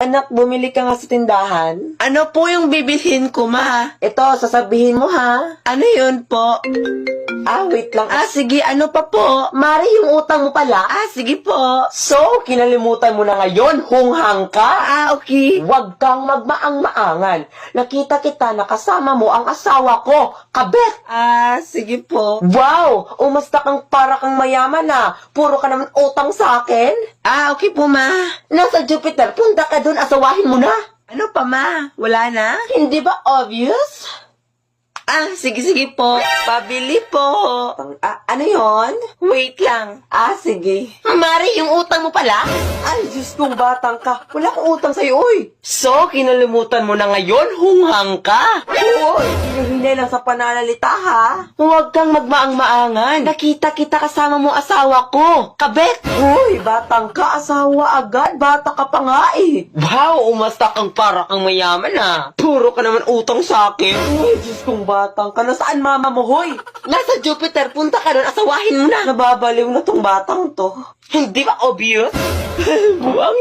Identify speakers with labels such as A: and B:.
A: Anak, bumili ka nga sa tindahan.
B: Ano po yung bibilhin ko, ma?
A: Ito, sasabihin mo ha.
B: Ano yun po?
A: Wait lang.
B: Sige, ano pa po?
A: Mari, yung utang mo pala.
B: Sige po.
A: So, kinalimutan mo na ngayon, hunghang ka.
B: Okay.
A: Huwag kang magmaang-maangan. Nakita kita na kasama mo ang asawa ko, kabet.
B: Sige po.
A: Wow! Umasta kang para kang mayaman na. Puro ka naman utang sa akin.
B: Okay po, ma.
A: Nasa Jupiter, punta ka dun, asawahin mo na.
B: Ano pa, ma? Wala na?
A: Hindi ba obvious?
B: Sige po. Pabili po.
A: Ano yon?
B: Wait lang.
A: Sige.
B: Mari, yung utang mo pala?
A: Ay, Diyos kong batang ka. Wala akong utang sa'yo, uy.
B: So, kinalimutan mo na ngayon, hunghang ka?
A: Uy, hinihinay lang sa pananalita, ha?
B: Huwag kang magmaang-maangan. Nakita kita kasama mo asawa ko. Kabet!
A: Uy, batang ka, asawa agad. Bata ka pa nga, eh.
B: Wow, umasta kang para kang mayaman Puro ka naman utang sa akin.
A: Uy, Diyos kong batang ka. Nasaan mama mo, hoy?
B: Nasa Jupiter, punta ka doon, asawahin mo na.
A: Nababaliw na tong batang to.
B: Hindi ba obvious? Buang